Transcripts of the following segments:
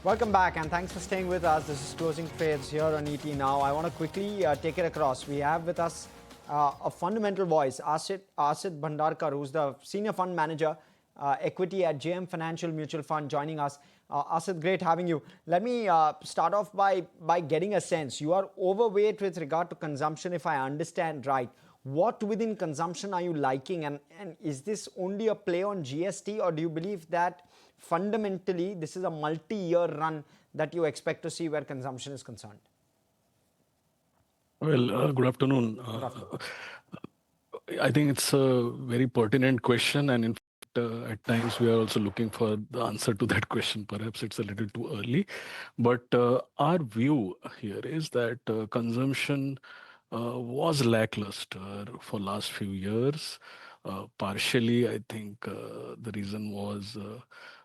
Welcome back and thanks for staying with us. This is Closing Trades here on ET Now. I want to quickly take it across. We have with us a fundamental voice, Asit Bhandarkar, who's the Senior Fund Manager, Equity at JM Financial Mutual Fund, joining us. Asit, great having you. Let me start off by getting a sense. You are overweight with regard to consumption, if I understand right. What within consumption are you liking, and is this only a play on GST, or do you believe that fundamentally this is a multi-year run that you expect to see where consumption is concerned? Well, good afternoon. Good afternoon. I think it's a very pertinent question, and in fact, at times we are also looking for the answer to that question. Perhaps it's a little too early, but our view here is that consumption was lackluster for last few years. Partially, I think the reason was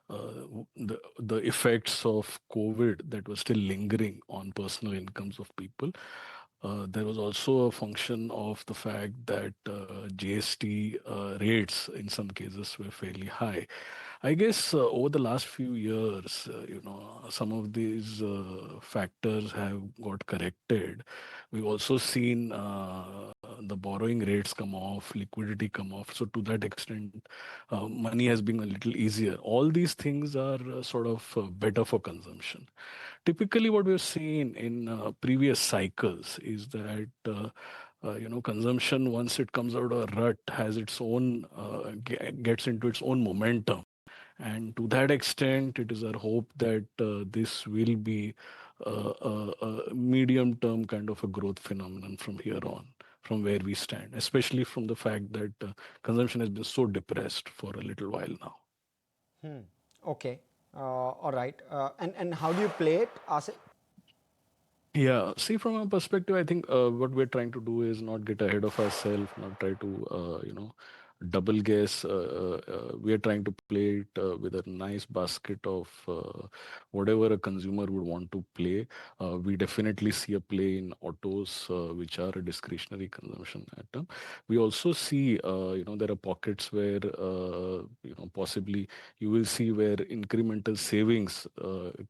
the effects of COVID that were still lingering on personal incomes of people. There was also a function of the fact that GST rates in some cases were fairly high. I guess over the last few years, some of these factors have got corrected. We've also seen the borrowing rates come off, liquidity come off. So to that extent, money has been a little easier. All these things are sort of better for consumption. Typically, what we've seen in previous cycles is that consumption, once it comes out of a rut, has its own gets into its own momentum, and to that extent, it is our hope that this will be a medium-term kind of a growth phenomenon from here on, from where we stand, especially from the fact that consumption has been so depressed for a little while now. Okay. All right. And how do you play it, Asit? Yeah, see, from our perspective, I think what we're trying to do is not get ahead of ourselves, not try to, double guess. We are trying to play it with a nice basket of whatever a consumer would want to play. We definitely see a play in autos, which are a discretionary consumption item. We also see, there are pockets where, possibly you will see where incremental savings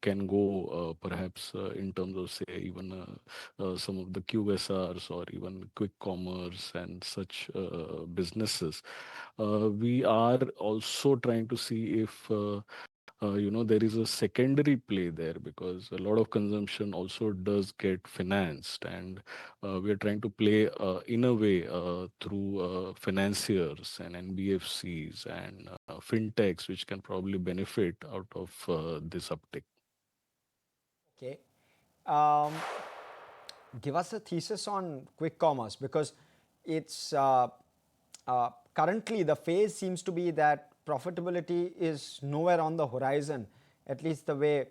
can go, perhaps in terms of, say, even some of the QSRs or even quick commerce and such businesses. We are also trying to see if there is a secondary play there, because a lot of consumption also does get financed, and we are trying to play in a way through financiers and NBFCs and fintechs, which can probably benefit out of this uptick. Okay. Give us a thesis on quick commerce, because it's currently the phase seems to be that profitability is nowhere on the horizon, at least the way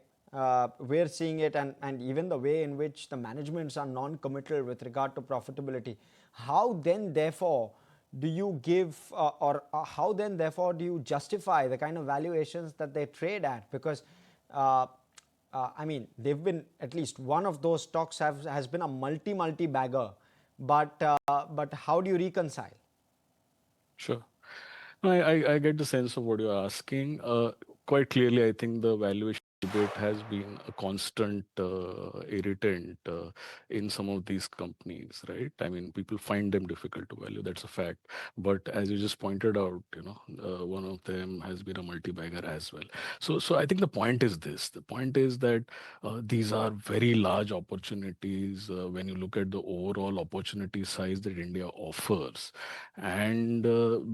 we're seeing it, and even the way in which the managements are non-committal with regard to profitability. How then, therefore, do you give how then, therefore, do you justify the kind of valuations that they trade at? Because I mean, they've been, at least one of those stocks has been a multi bagger, but how do you reconcile? Sure. No, I get the sense of what you're asking. Quite clearly, I think the valuation debate has been a constant irritant in some of these companies, right? I mean, people find them difficult to value. That's a fact. But as you just pointed out, one of them has been a multi-bagger as well. So I think the point is this. The point is that these are very large opportunities when you look at the overall opportunity size that India offers. And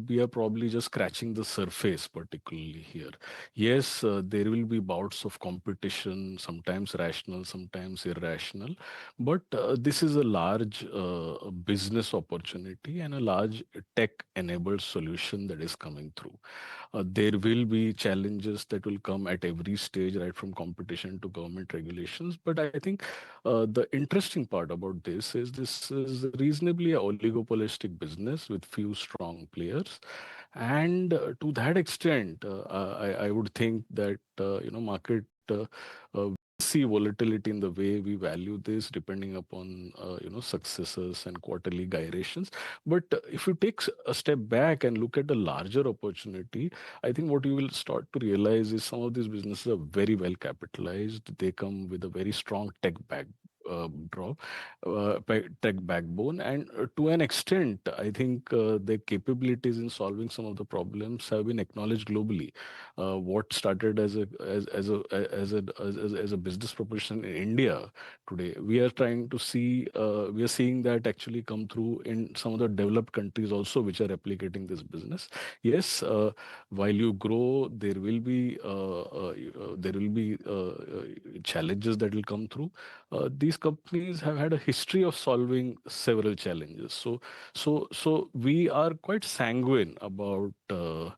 we are probably just scratching the surface, particularly here. Yes, there will be bouts of competition, sometimes rational, sometimes irrational, but this is a large business opportunity and a large tech-enabled solution that is coming through. There will be challenges that will come at every stage, right from competition to government regulations. But I think the interesting part about this is reasonably a oligopolistic business with few strong players. And to that extent, I would think that market will see volatility in the way we value this, depending upon successes and quarterly gyrations. But if you take a step back and look at the larger opportunity, I think what you will start to realize is some of these businesses are very well capitalized. They come with a very strong drop, tech backbone, and to an extent, I think their capabilities in solving some of the problems have been acknowledged globally. What started as a business proposition in India today, we are seeing that actually come through in some of the developed countries also, which are replicating this business. Yes, while you grow, there will be challenges that will come through. These companies have had a history of solving several challenges. So we are quite sanguine about the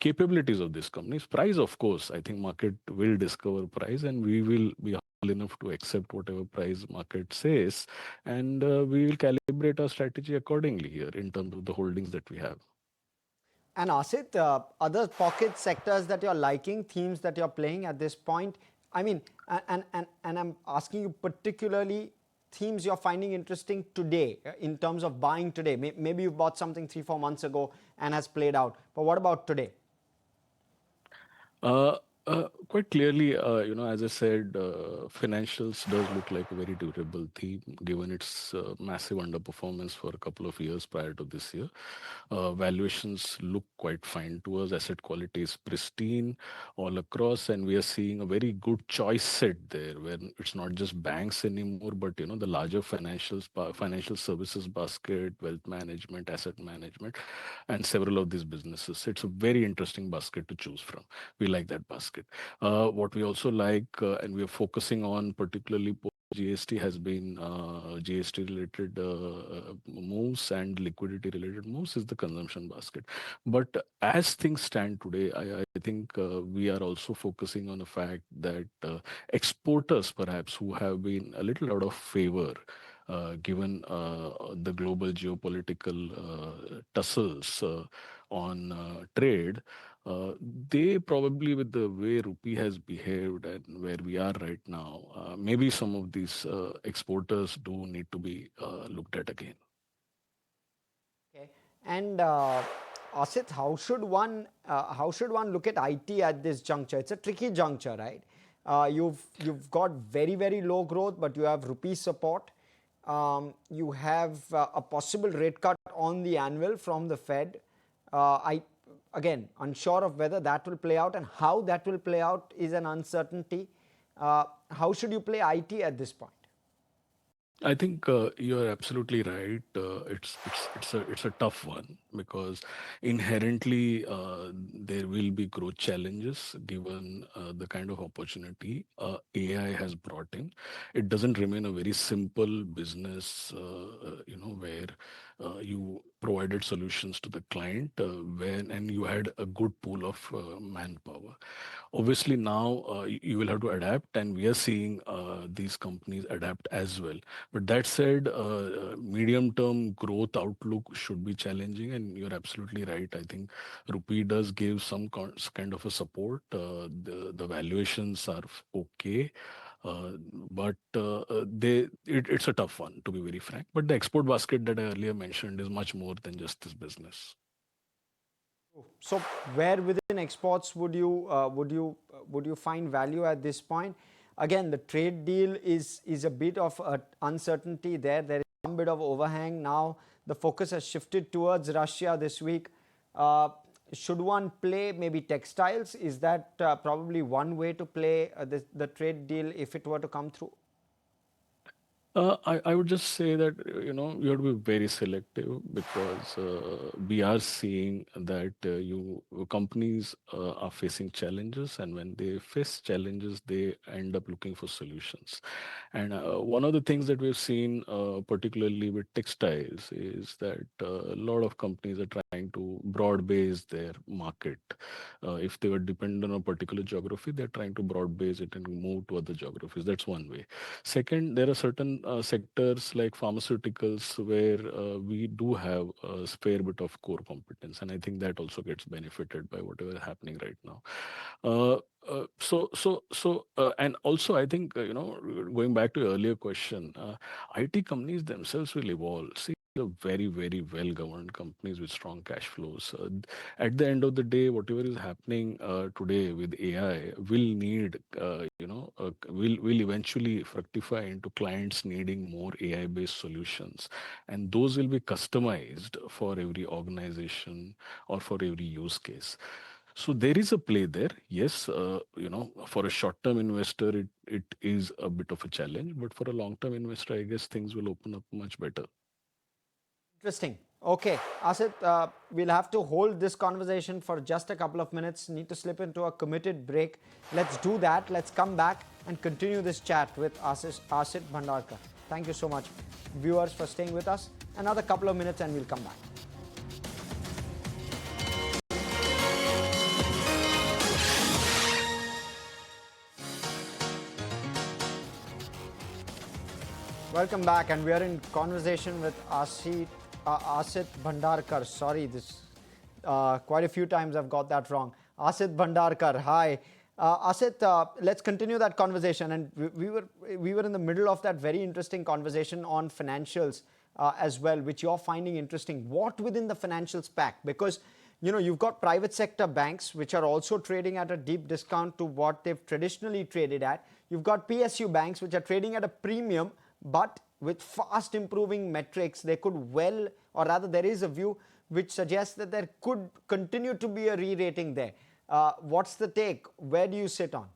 capabilities of these companies. Price, of course, I think market will discover price, and we will be humble enough to accept whatever price market says, and we will calibrate our strategy accordingly here in terms of the holdings that we have. And Asit, other pocket sectors that you're liking, themes that you're playing at this point? I mean, and I'm asking you particularly themes you're finding interesting today in terms of buying today. Maybe you bought something 3-4 months ago and has played out. But what about today? Uh, Quite clearly, as I said, financials does look like a very durable theme given its massive underperformance for a couple of years prior to this year. Valuations look quite fine to us. Asset quality is pristine all across, and we are seeing a very good choice set there, where it's not just banks anymore, but the larger financial services basket, wealth management, asset management, and several of these businesses. It's a very interesting basket to choose from. We like that basket. What we also like, and we are focusing on particularly GST, has been GST related moves and liquidity related moves is the consumption basket. But as things stand today, I think we are also focusing on the fact that exporters perhaps who have been a little out of favor given the global geopolitical tussles on trade, they probably, with the way rupee has behaved and where we are right now, maybe some of these exporters do need to be looked at again. Okay. And Asit, how should one look at IT at this juncture? It's a tricky juncture, right? You've got very low growth, but you have rupee support. You have a possible rate cut on the annual from the Fed. I again unsure of whether that will play out, and how that will play out is an uncertainty. How should you play IT at this point? I think you are absolutely right. It's a tough one because inherently there will be growth challenges given the kind of opportunity AI has brought in. It doesn't remain a very simple business, where you provided solutions to the client and you had a good pool of manpower. Obviously, now you will have to adapt, and we are seeing these companies adapt as well. But that said, medium-term growth outlook should be challenging, and you're absolutely right. I think rupee does give some kind of a support. The valuations are okay, but it's a tough one, to be very frank. But the export basket that I earlier mentioned is much more than just this business. So where within exports would you find value at this point? Again, the trade deal is a bit of uncertainty there. There is some bit of overhang now. The focus has shifted towards Russia this week. Should one play maybe textiles? Is that probably one way to play the trade deal if it were to come through? I would just say that you have to be very selective because we are seeing that you companies are facing challenges, and when they face challenges, they end up looking for solutions. And one of the things that we've seen, particularly with textiles, is that a lot of companies are trying trying to broad base their market. If they were dependent on a particular geography, they're trying to broad base it and move to other geographies. That's one way. Second, there are certain sectors like pharmaceuticals where we do have a fair bit of core competence, and I think that also gets benefited by whatever is happening right now. Uh, and also, I think, going back to your earlier question, IT companies themselves will evolve. See, the very, very well governed companies with strong cash flows. At the end of the day, whatever is happening today with AI will eventually fructify into clients needing more AI based solutions. And those will be customized for every organization or for every use case. So there is a play there. Yes, for a short-term investor, it is a bit of a challenge, but for a long-term investor, I guess things will open up much better. Interesting. Okay, Asit, we'll have to hold this conversation for just a couple of minutes. Need to slip into a committed break. Let's do that. Let's come back and continue this chat with Asit Bhandarkar. Thank you so much, viewers, for staying with us. Another couple of minutes and we'll come back. Welcome back, and we are in conversation with Asit Bhandarkar. Sorry, this quite a few times I've got that wrong. Asit Bhandarkar, hi. Asit, let's continue that conversation. And we were in the middle of that very interesting conversation on financials as well, which you're finding interesting. What within the financials pack? Because you've got private sector banks which are also trading at a deep discount to what they've traditionally traded at. You've got PSU banks which are trading at a premium, but with fast improving metrics. They could well, or rather there is a view which suggests that there could continue to be a re-rating there. What's the take? Where do you sit on?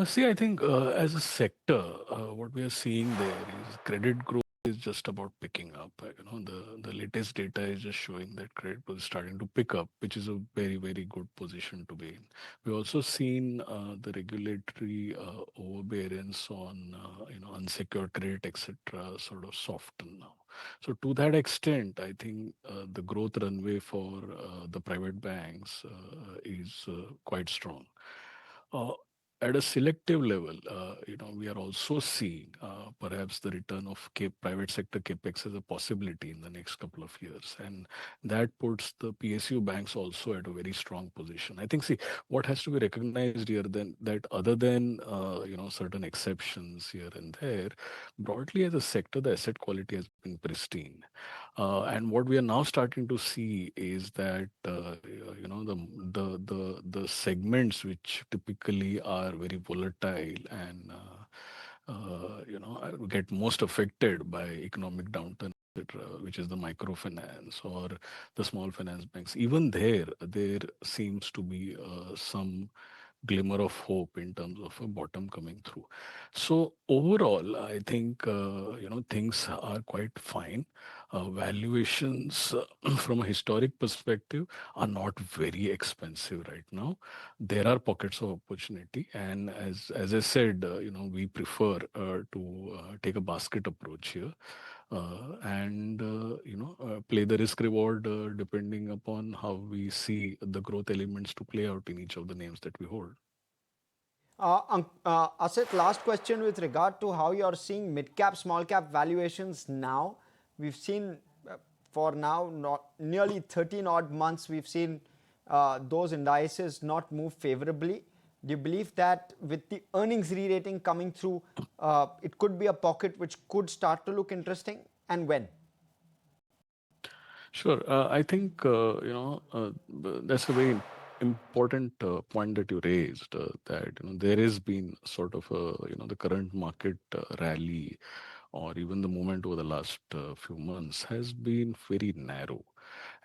See, I think as a sector, what we are seeing there is credit growth is just about picking up. The latest data is just showing that credit growth is starting to pick up, which is a very, very good position to be in. We've also seen the regulatory overbearance on unsecured credit, etc., sort of soften now. So to that extent, I think the growth runway for the private banks is quite strong. Uh, at a selective level, we are also seeing perhaps the return of private sector capex as a possibility in the next couple of years, and that puts the PSU banks also at a very strong position. I think, see, what has to be recognized here then that other than certain exceptions here and there, broadly as a sector, the asset quality has been pristine. And what we are now starting to see is that the segments which typically are very volatile and get most affected by economic downturn, etc., which is the microfinance or the small finance banks. Even there seems to be some glimmer of hope in terms of a bottom coming through. So overall, I think things are quite fine. Valuations from a historic perspective are not very expensive right now. There are pockets of opportunity, and as I said, we prefer to take a basket approach here. And play the risk reward depending upon how we see the growth elements to play out in each of the names that we hold. Asit, last question with regard to how you're seeing mid-cap, small-cap valuations now. We've seen for now nearly 13 odd months, we've seen those indices not move favorably. Do you believe that with the earnings re-rating coming through, it could be a pocket which could start to look interesting, and when? Sure. I think that's a very important point that you raised. That there has been sort of the current market rally, or even the movement over the last few months has been very narrow,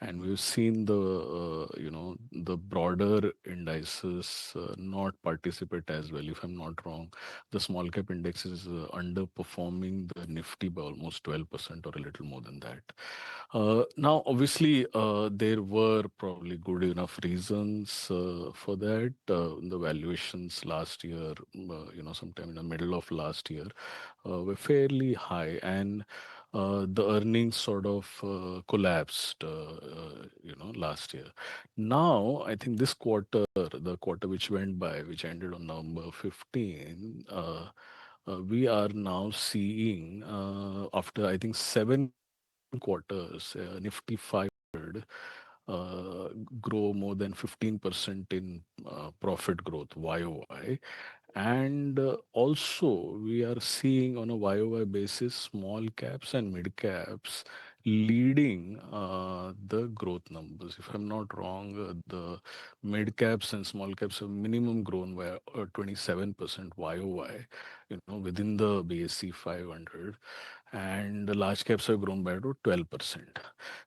and we've seen the broader indices not participate as well. If I'm not wrong, the small cap index is underperforming the Nifty by almost 12% or a little more than that. Now, obviously, there were probably good enough reasons for that. The valuations last year, sometime in the middle of last year, were fairly high, and the earnings sort of collapsed, last year. Now, I think this quarter, the quarter which went by, which ended on November 15, we are now seeing, after I think 7 quarters, Nifty 500 grow more than 15% in profit growth YOY. And also, we are seeing on a YOY basis small caps and mid caps leading the growth numbers. If I'm not wrong, the mid caps and small caps have minimum grown by 27% YOY, within the BSC 500, and the large caps have grown by about 12%.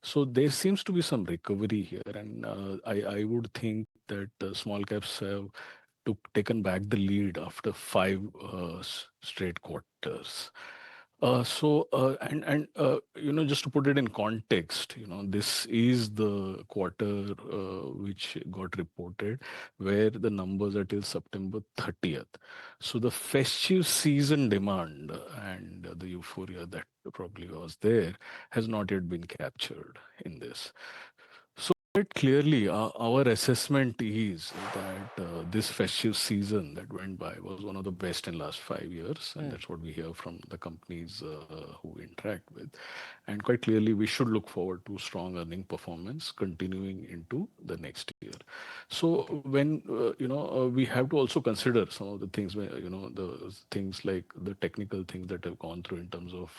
So there seems to be some recovery here, and I would think that small caps have taken back the lead after 5 straight quarters. Just to put it in context, this is the quarter which got reported where the numbers are till September 30th. So the festive season demand and the euphoria that probably was there has not yet been captured in this. Quite clearly, our assessment is that this festive season that went by was one of the best in last 5 years, and that's what we hear from the companies who we interact with. And quite clearly, we should look forward to strong earning performance continuing into the next year. So when we have to also consider some of the things, the things like the technical things that have gone through in terms of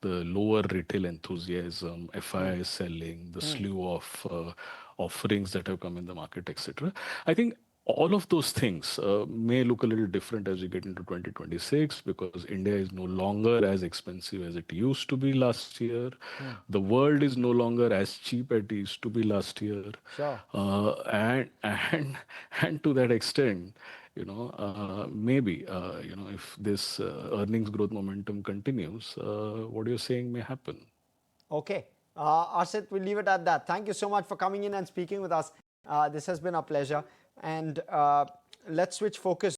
the lower retail enthusiasm, FII selling, the slew of offerings that have come in the market, etc. I think all of those things may look a little different as we get into 2026 because India is no longer as expensive as it used to be last year. The world is no longer as cheap as it used to be last year. Sure. And to that extent, maybe if this earnings growth momentum continues, what you're saying may happen. Okay. Asit, we'll leave it at that. Thank you so much for coming in and speaking with us. This has been a pleasure. And let's switch focus